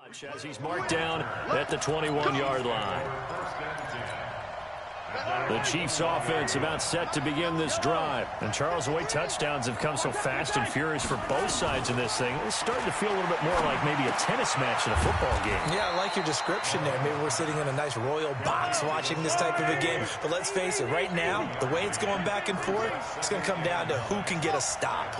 As he's marked down at the 21-yard line. The Chiefs offense about set to begin this drive. And Charles, the way touchdowns have come so fast and furious for both sides in this thing, it's starting to feel a little bit more like maybe a tennis match in a football game. Yeah, I like your description there. Maybe we're sitting in a nice royal box watching this type of a game. But let's face it, right now, the way it's going back and forth, it's going to come down to who can get a stop.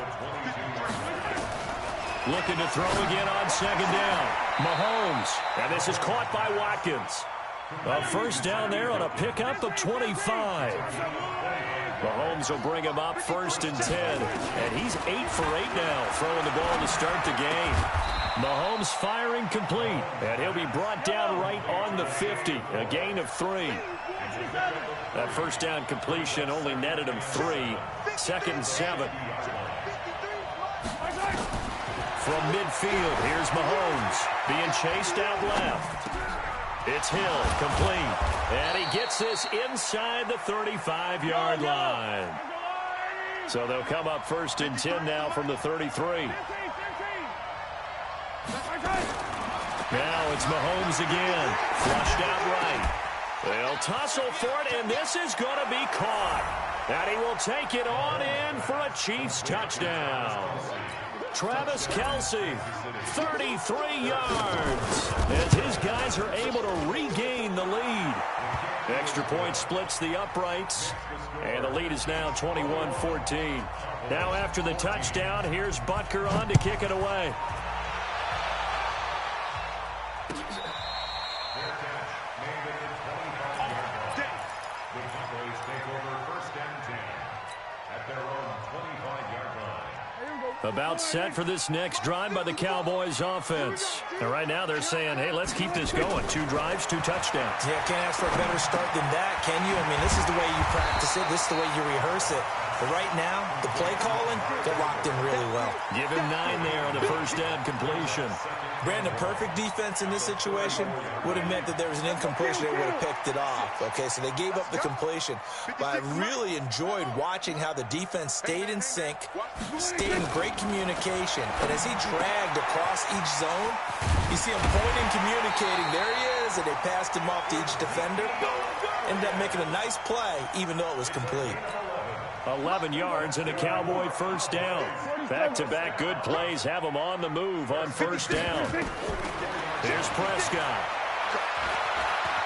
Looking to throw again on second down. Mahomes. And this is caught by Watkins. A first down there on a pickup of 25. Mahomes will bring him up first and 10. And he's 8 for 8 now, throwing the ball to start the game. Mahomes firing complete. And he'll be brought down right on the 50. A gain of 3. That first down completion only netted him 3. Second and 7. From midfield, here's Mahomes being chased out left. It's Hill, complete. And he gets this inside the 35-yard line. So they'll come up first and 10 now from the 33. Now it's Mahomes again. Flushed out right. They'll tussle for it, and this is going to be caught. And he will take it on in for a Chiefs touchdown. Travis Kelce, 33 yards, as his guys are able to regain the lead. Extra point splits the uprights, and the lead is now 21-14. Now after the touchdown, here's Butker on to kick it away. About set for this next drive by the Cowboys offense. And right now they're saying, hey, let's keep this going. 2 drives, 2 touchdowns. Yeah, can't ask for a better start than that, can you? I mean, this is the way you practice it. This is the way you rehearse it. But right now, the play calling, they're locked in really well. Give him 9 there on the first down completion. Brandon, perfect defense in this situation would have meant that there was an incompletion. They would have picked it off. Okay, so they gave up the completion. But I really enjoyed watching how the defense stayed in sync, stayed in great communication. And as he dragged across each zone, you see him pointing, communicating. There he is, and they passed him off to each defender. Ended up making a nice play, even though it was complete. 11 yards and a Cowboy first down. Back-to-back good plays have them on the move on first down. Here's Prescott.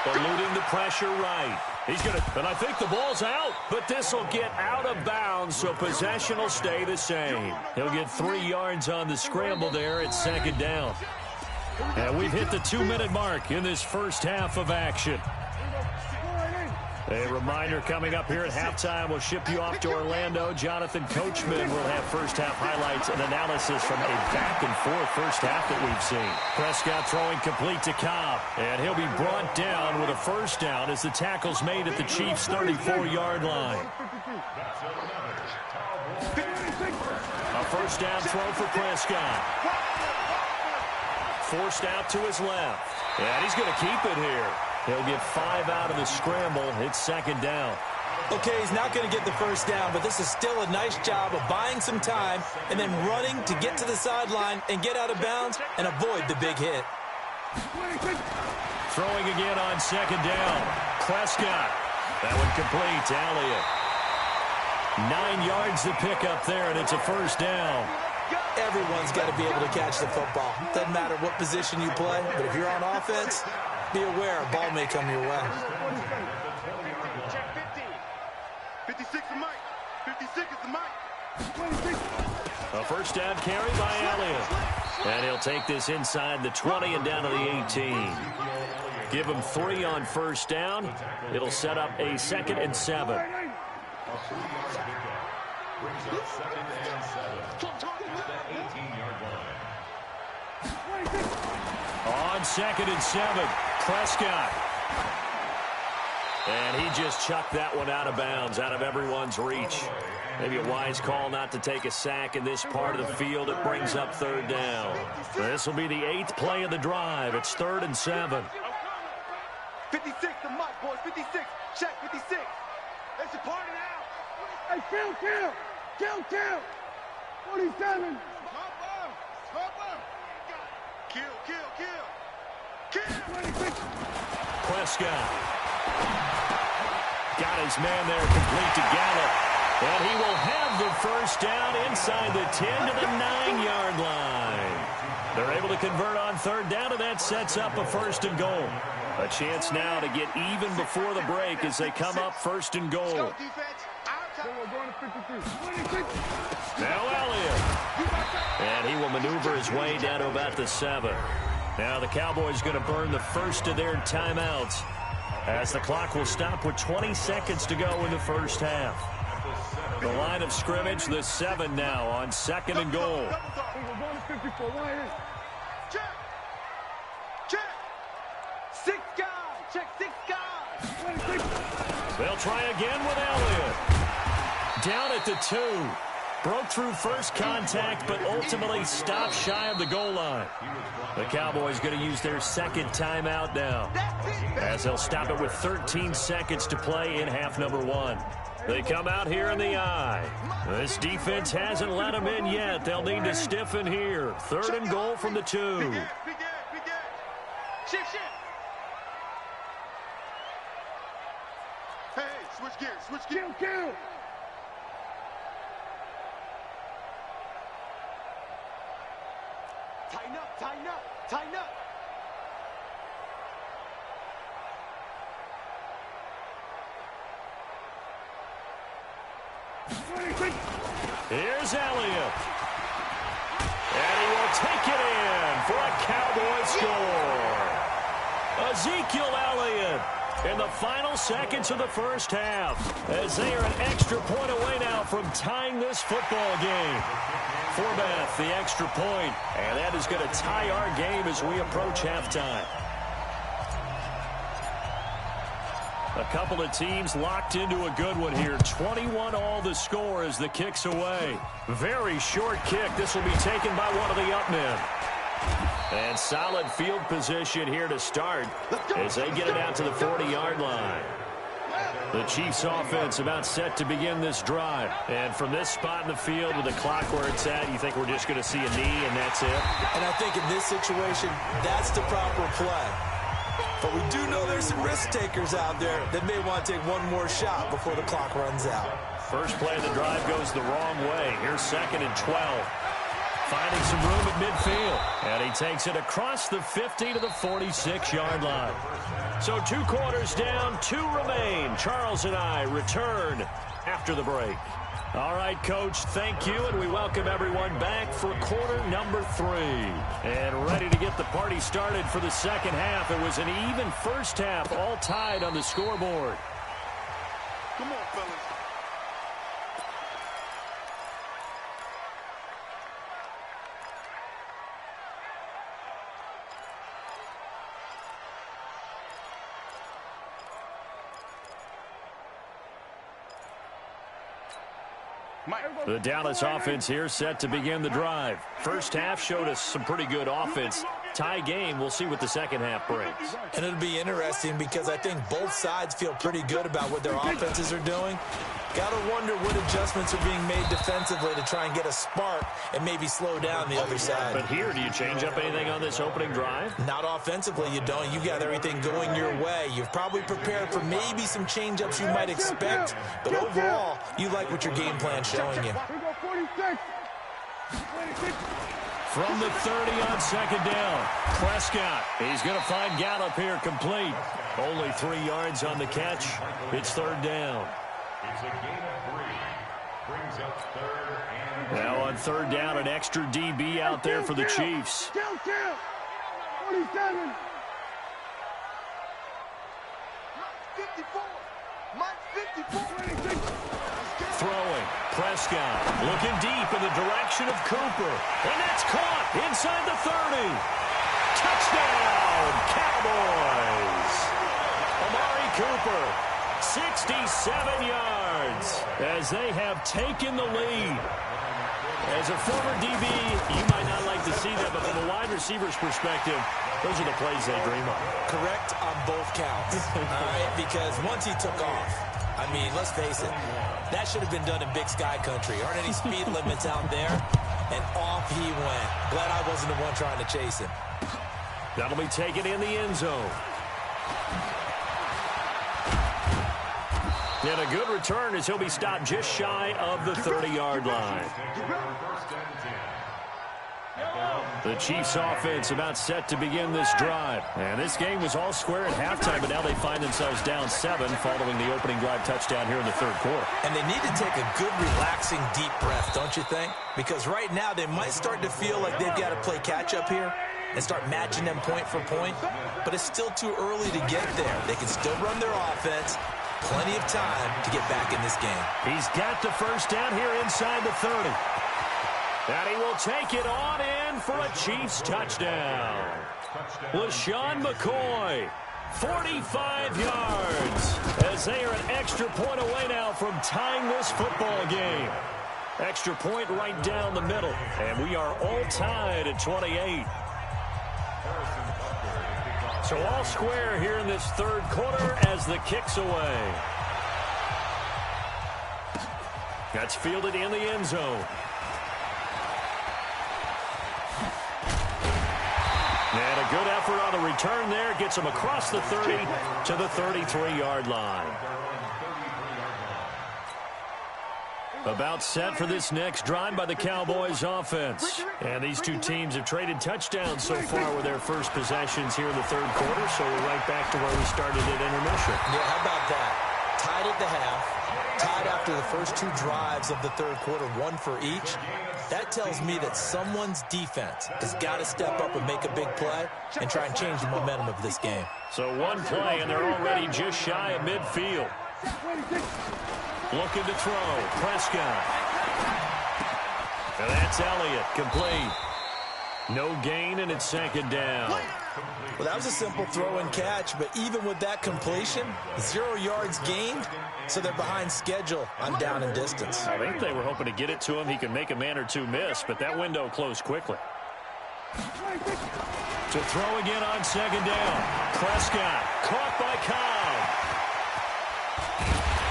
Eluding the pressure right. He's going to, and I think the ball's out, but this will get out of bounds, so possession will stay the same. He'll get 3 yards on the scramble there at second down. And we've hit the 2-minute mark in this first half of action. A reminder coming up here at halftime, we'll ship you off to Orlando. Jonathan Coachman will have first-half highlights and analysis from a back-and-forth first half that we've seen. Prescott throwing complete to Cobb, and he'll be brought down with a first down as the tackle's made at the Chiefs' 34-yard line. A first down throw for Prescott. Forced out to his left, and he's going to keep it here. He'll get 5 out of the scramble. It's second down. Okay, he's not going to get the first down, but this is still a nice job of buying some time and then running to get to the sideline and get out of bounds and avoid the big hit. Throwing again on second down. Prescott. That one complete to Elliott. 9 yards to pick up there, and it's a first down. Everyone's got to be able to catch the football. Doesn't matter what position you play, but if you're on offense, be aware a ball may come your way. Check 50. 56 is Mike. 56 is Mike. A first down carry by Elliott. And he'll take this inside the 20 and down to the 18. Give him 3 on first down. It'll set up a 2nd and 7. On 2nd and 7, Prescott. And he just chucked that one out of bounds, out of everyone's reach. Maybe a wise call not to take a sack in this part of the field. It brings up third down. This will be the 8th play of the drive. It's 3rd and 7. 56 to Mike, boys. 56. Check 56. That's your party now. Hey, kill. 47. Kill. Prescott. Got his man there complete to Gallup. And he will have the first down inside the 10 to the 9-yard line. They're able to convert on third down, and that sets up a first and goal. A chance now to get even before the break as they come up first and goal. Now Elliott. And he will maneuver his way down to about the 7. Now the Cowboys going to burn the first of their timeouts as the clock will stop with 20 seconds to go in the first half. The line of scrimmage, the 7 now on second and goal. Check. 6 guys. Check 6 guys. They'll try again with Elliott. Down at the 2. Broke through first contact, but ultimately stopped shy of the goal line. The Cowboys going to use their second timeout now, as they'll stop it with 13 seconds to play in half number 1. They come out here in the eye. This defense hasn't let them in yet. They'll need to stiffen here. Third and goal from the 2. Shift. Hey, switch gears. Kill. Tighten up. Here's Elliott. And he will take it in for a Cowboy score. Ezekiel Elliott in the final seconds of the first half, as they are an extra point away now from tying this football game. Forbath, the extra point, and that is going to tie our game as we approach halftime. A couple of teams locked into a good one here. 21 all the score as the kick's away. Very short kick. This will be taken by one of the up men. And solid field position here to start as they get it out to the 40-yard line. The Chiefs offense about set to begin this drive. And from this spot in the field with the clock where it's at, you think we're just going to see a knee and that's it? And I think in this situation, that's the proper play. But we do know there's some risk takers out there that may want to take one more shot before the clock runs out. First play of the drive goes the wrong way. Here's 2nd and 12. Finding some room at midfield. And he takes it across the 50 to the 46-yard line. So 2 quarters down, 2 remain. Charles and I return after the break. All right, Coach, thank you, and we welcome everyone back for quarter number 3. And ready to get the party started for the second half. It was an even first half, all tied on the scoreboard. Come on, fellas. The Dallas offense here set to begin the drive. First half showed us some pretty good offense. Tie game, we'll see what the second half brings. And it'll be interesting because I think both sides feel pretty good about what their offenses are doing. Got to wonder what adjustments are being made defensively to try and get a spark and maybe slow down the other side. But here, do you change up anything on this opening drive? Not offensively, you don't. You got everything going your way. You've probably prepared for maybe some change-ups you might expect, but overall, you like what your game plan's showing you. From the 30 on second down, Prescott. He's going to find Gallup here complete. Only 3 yards on the catch. It's third down. It's a gain of 3. Brings up 3rd and... Now on third down, an extra DB out there for the Chiefs. 47. 54. Mike 54. Throwing. Prescott looking deep in the direction of Cooper. And that's caught inside the 30. Touchdown, Cowboys. Amari Cooper, 67 yards as they have taken the lead. As a former DB, you might not like to see that, but from a wide receiver's perspective, those are the plays they dream of. Correct on both counts, all right? Because once he took off, I mean, let's face it, that should have been done in Big Sky Country. Aren't any speed limits out there? And off he went. Glad I wasn't the one trying to chase him. That'll be taken in the end zone. And a good return as he'll be stopped just shy of the 30-yard line. The Chiefs offense about set to begin this drive. And this game was all square at halftime, but now they find themselves down 7 following the opening drive touchdown here in the third quarter. And they need to take a good, relaxing, deep breath, don't you think? Because right now they might start to feel like they've got to play catch-up here and start matching them point for point. But it's still too early to get there. They can still run their offense. Plenty of time to get back in this game. He's got the first down here inside the 30. And he will take it on in for a Chiefs touchdown. LaShawn McCoy, 45 yards, as they are an extra point away now from tying this football game. Extra point right down the middle, and we are all tied at 28. So all square here in this third quarter as the kick's away. That's fielded in the end zone. And a good effort on the return there. Gets him across the 30 to the 33-yard line. About set for this next drive by the Cowboys offense. And these two teams have traded touchdowns so far with their first possessions here in the third quarter. So we're right back to where we started at intermission. Yeah, how about that? Tied at the half. Tied after the first two drives of the third quarter, one for each. That tells me that someone's defense has got to step up and make a big play and try and change the momentum of this game. So one play, and they're already just shy of midfield. Looking to throw. Prescott. And that's Elliott. Complete. No gain, and it's second down. Well, that was a simple throw and catch, but even with that completion, 0 yards gained, so they're behind schedule on down and distance. I think they were hoping to get it to him. He can make a man or two miss, but that window closed quickly. To throw again on second down. Prescott caught by Cobb.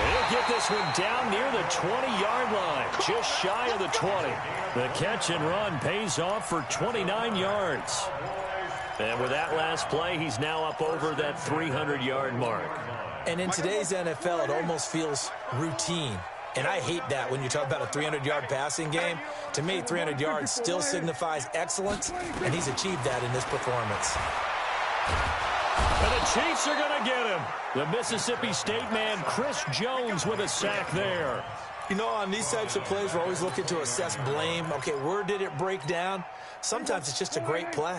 He'll get this one down near the 20-yard line, just shy of the 20. The catch and run pays off for 29 yards. And with that last play, he's now up over that 300-yard mark. And in today's NFL, it almost feels routine. And I hate that when you talk about a 300-yard passing game. To me, 300 yards still signifies excellence, and he's achieved that in this performance. And the Chiefs are going to get him. The Mississippi State man, Chris Jones, with a sack there. You know, on these types of plays, we're always looking to assess blame. Okay, where did it break down? Sometimes it's just a great play.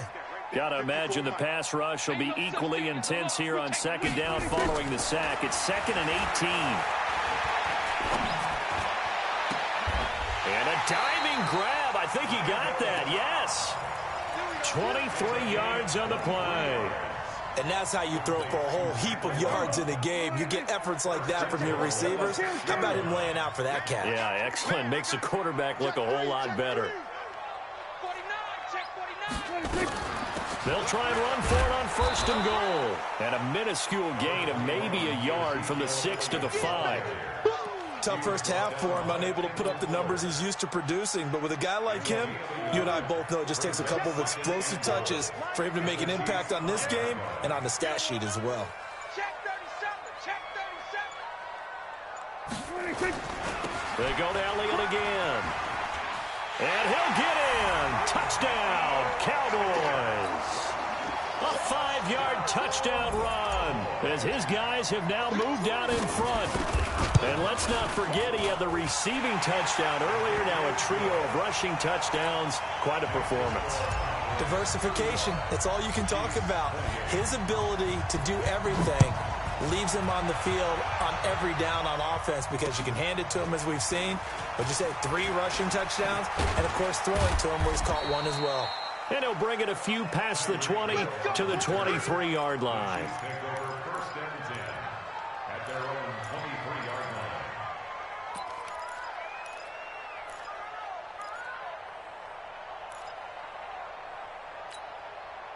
Got to imagine the pass rush will be equally intense here on second down following the sack. It's 2nd and 18. And a diving grab. I think he got that. Yes. 23 yards on the play. And that's how you throw for a whole heap of yards in a game. You get efforts like that from your receivers. How about him laying out for that catch? Yeah, excellent. Makes the quarterback look a whole lot better. They'll try and run for it on 1st and goal. And a minuscule gain of maybe a yard from the 6 to the 5. Tough first half for him, unable to put up the numbers he's used to producing. But with a guy like him, you and I both know it just takes a couple of explosive touches for him to make an impact on this game and on the stat sheet as well. Check 37. They go to Elliott again. And he'll get in. Touchdown, Cowboys. A 5-yard touchdown run as his guys have now moved out in front. And let's not forget he had the receiving touchdown earlier. Now a trio of rushing touchdowns. Quite a performance. Diversification, that's all you can talk about. His ability to do everything leaves him on the field on every down on offense because you can hand it to him as we've seen. But you say 3 rushing touchdowns and, of course, throwing to him where he's caught one as well. And he'll bring it a few past the 20 to the 23-yard line.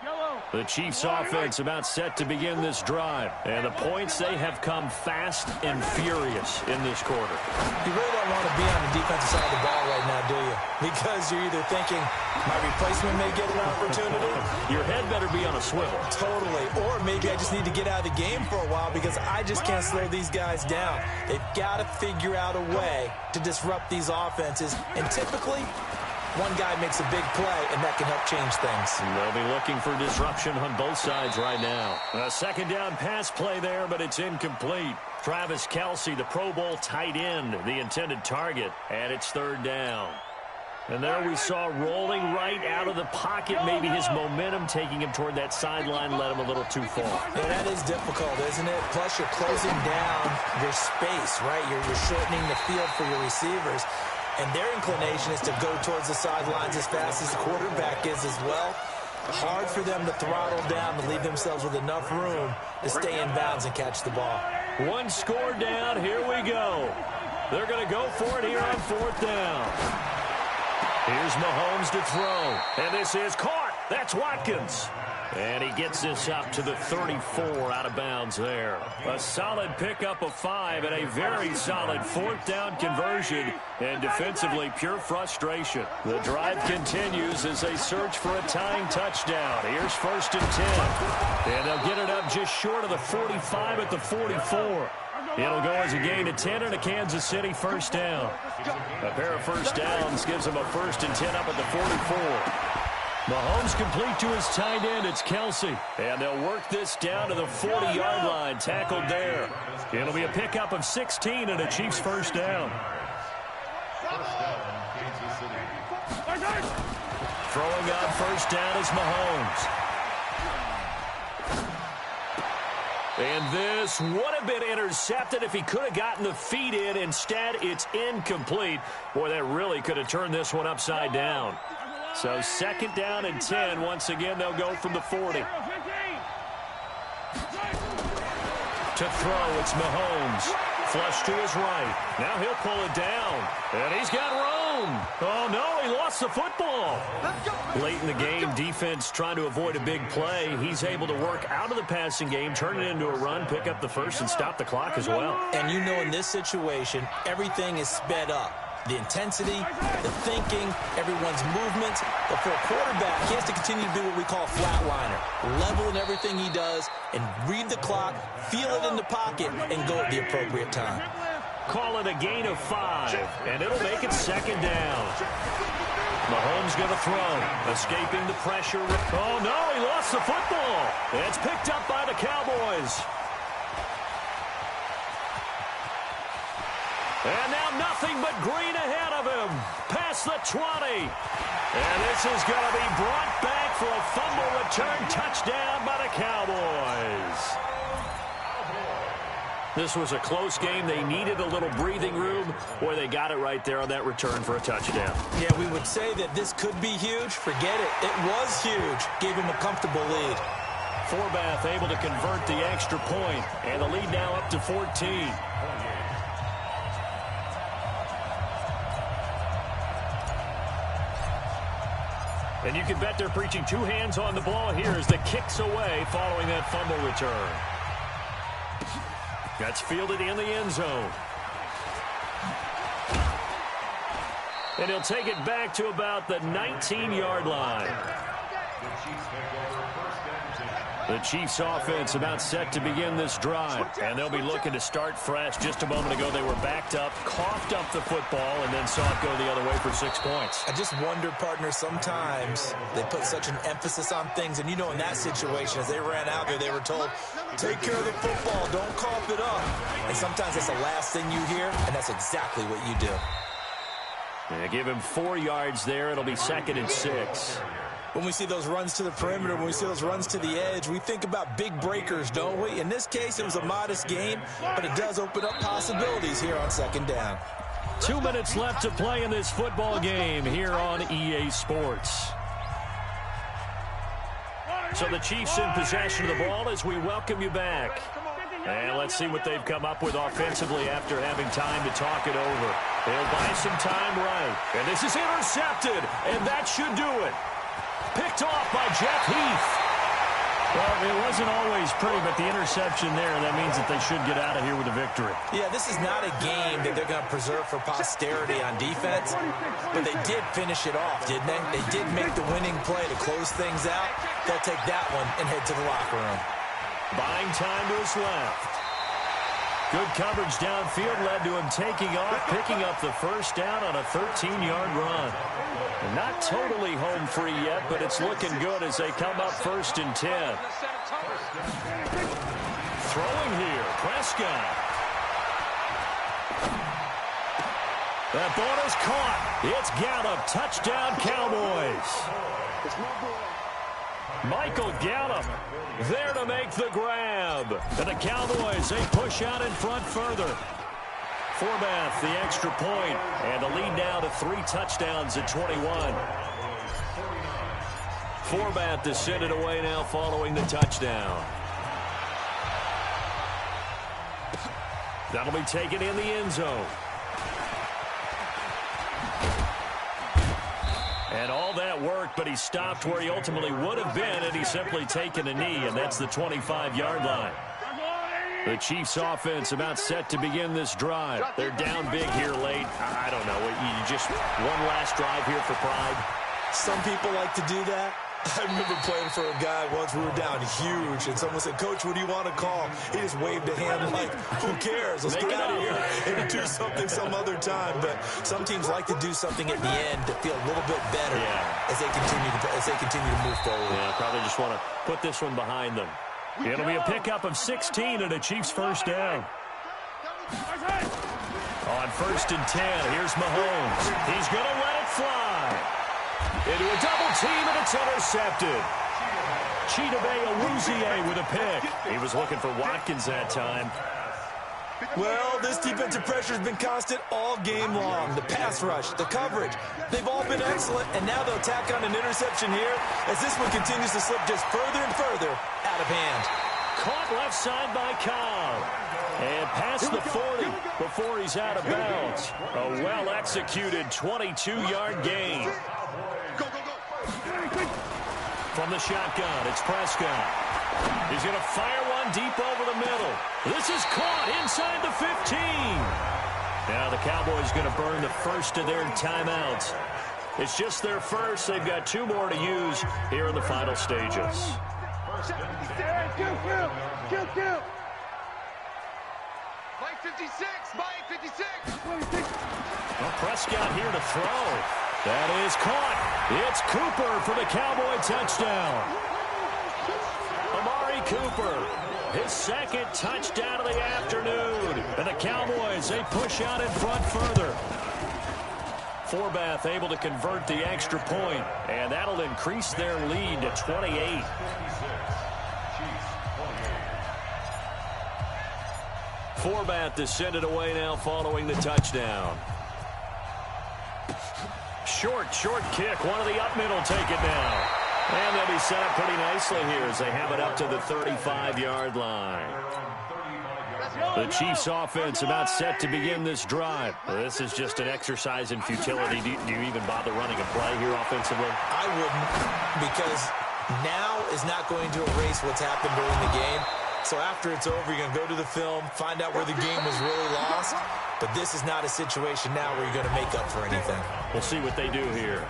Yellow. The Chiefs offense about set to begin this drive. And the points, they have come fast and furious in this quarter. You really don't want to be on the defensive side of the ball right now, do you? Because you're either thinking, my replacement may get an opportunity. Your head better be on a swivel. Totally. Or maybe I just need to get out of the game for a while because I just can't slow these guys down. They've got to figure out a way to disrupt these offenses. And typically, one guy makes a big play, and that can help change things. They'll be looking for disruption on both sides right now. A second down pass play there, but it's incomplete. Travis Kelce, the Pro Bowl tight end, the intended target, and it's third down. And there we saw rolling right out of the pocket. Maybe his momentum taking him toward that sideline led him a little too far. Yeah, that is difficult, isn't it? Plus, you're closing down your space, right? You're shortening the field for your receivers. And their inclination is to go towards the sidelines as fast as the quarterback is as well. Hard for them to throttle down to leave themselves with enough room to stay in bounds and catch the ball. One score down. Here we go. They're going to go for it here on fourth down. Here's Mahomes to throw. And this is caught. That's Watkins. And he gets this up to the 34 out of bounds there. A solid pickup of 5 and a very solid fourth down conversion. And defensively, pure frustration. The drive continues as they search for a tying touchdown. Here's first and 10. And they'll get it up just short of the 45 at the 44. It'll go as a gain of 10 and a Kansas City first down. A pair of first downs gives them a first and 10 up at the 44. Mahomes complete to his tight end. It's Kelce. And they'll work this down to the 40-yard line. Tackled there. It'll be a pickup of 16 and a Chiefs first down. Throwing on first down is Mahomes. And this would have been intercepted if he could have gotten the feet in. Instead, it's incomplete. Boy, that really could have turned this one upside down. So second down and 10. Once again, they'll go from the 40. To throw, it's Mahomes. Flush to his right. Now he'll pull it down. And he's got room. Oh, no, he lost the football. Late in the game, defense trying to avoid a big play. He's able to work out of the passing game, turn it into a run, pick up the first, and stop the clock as well. And you know in this situation, everything is sped up. The intensity, the thinking, everyone's movement. But for a quarterback, he has to continue to do what we call a flatliner. Level in everything he does and read the clock, feel it in the pocket, and go at the appropriate time. Call it a gain of 5, and it'll make it second down. Mahomes going to throw, escaping the pressure. Oh, no, he lost the football. It's picked up by the Cowboys. And now nothing but green ahead of him. Past the 20. And this is going to be brought back for a fumble return touchdown by the Cowboys. This was a close game. They needed a little breathing room. Boy, they got it right there on that return for a touchdown. Yeah, we would say that this could be huge. Forget it. It was huge. Gave him a comfortable lead. Forbath able to convert the extra point. And the lead now up to 14. And you can bet they're preaching two hands on the ball here as the kick's away following that fumble return. That's fielded in the end zone. And he'll take it back to about the 19-yard line. The Chiefs offense about set to begin this drive. And they'll be looking to start fresh. Just a moment ago, they were backed up, coughed up the football, and then saw it go the other way for 6 points. I just wonder, partner, sometimes they put such an emphasis on things. And, you know, in that situation, as they ran out there, they were told, take care of the football, don't cough it up. And sometimes that's the last thing you hear, and that's exactly what you do. They give him 4 yards there. It'll be 2nd and 6. When we see those runs to the perimeter, when we see those runs to the edge, we think about big breakers, don't we? In this case, it was a modest game, but it does open up possibilities here on second down. 2 minutes left to play in this football game here on EA Sports. So the Chiefs in possession of the ball as we welcome you back. And let's see what they've come up with offensively after having time to talk it over. They'll buy some time right. And this is intercepted, and that should do it. Picked off by Jeff Heath. Well, it wasn't always pretty, but the interception there, that means that they should get out of here with a victory. Yeah, this is not a game that they're going to preserve for posterity on defense, but they did finish it off, didn't they? They did make the winning play to close things out. They'll take that one and head to the locker room. Buying time to his left. Good coverage downfield led to him taking off, picking up the first down on a 13-yard run. Not totally home free yet, but it's looking good as they come up 1st and 10. Throwing here, Prescott. That ball is caught. It's Gallup. Touchdown, Cowboys. Michael Gallup there to make the grab. And the Cowboys, they push out in front further. Forbath, the extra point, and the lead now to 3 touchdowns at 21. Forbath to send it away now following the touchdown. That'll be taken in the end zone. And all that worked, but he stopped where he ultimately would have been, and he's simply taken a knee, and that's the 25-yard line. The Chiefs offense about set to begin this drive. They're down big here late. I don't know. You just one last drive here for pride. Some people like to do that. I remember playing for a guy once. We were down huge, and someone said, "Coach, what do you want to call?" He just waved a hand like, "Who cares? Let's get out of here and do something some other time." But some teams like to do something at the end to feel a little bit better as they continue to move forward. Yeah, probably just want to put this one behind them. It'll be a pickup of 16 and a Chiefs first down. On 1st and 10, here's Mahomes. He's going to let it fly. Into a double team, and it's intercepted. Chidobe Awuzie with a pick. He was looking for Watkins that time. Well, this defensive pressure has been constant all game long. The pass rush, the coverage, they've all been excellent, and now they'll tack on an interception here as this one continues to slip just further and further out of hand. Caught left side by Cobb. And past the 40 before he's out of bounds. A well-executed 22-yard gain. From the shotgun, it's Prescott. He's going to fire one deep over the middle. This is caught inside the 15. Now the Cowboys going to burn the first of their timeouts. It's just their first. They've got 2 more to use here in the final stages. Kill. Mike 56, Mike 56. Well, Prescott here to throw. That is caught. It's Cooper for the Cowboy touchdown. Amari Cooper, his 2nd touchdown of the afternoon. And the Cowboys, they push out in front further. Forbath able to convert the extra point, and that'll increase their lead to 28. Forbath to send it away now following the touchdown. Short kick. One of the up middle take it now. And they'll be set up pretty nicely here as they have it up to the 35-yard line. The Chiefs offense about set to begin this drive. This is just an exercise in futility. Do you even bother running a play here offensively? I wouldn't, because now is not going to erase what's happened during the game. So after it's over, you're going to go to the film, find out where the game was really lost. But this is not a situation now where you're going to make up for anything. We'll see what they do here.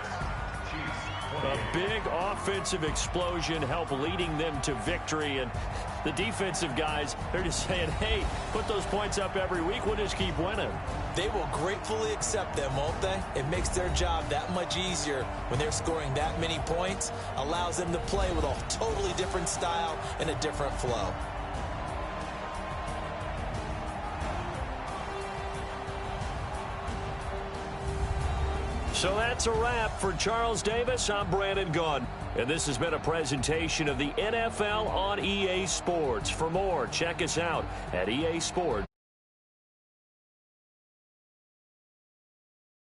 A big offensive explosion help leading them to victory. And the defensive guys, they're just saying, hey, put those points up every week. We'll just keep winning. They will gratefully accept them, won't they? It makes their job that much easier when they're scoring that many points. Allows them to play with a totally different style and a different flow. So that's a wrap for Charles Davis. I'm Brandon Gaudin, and this has been a presentation of the NFL on EA Sports. For more, check us out at easports.com.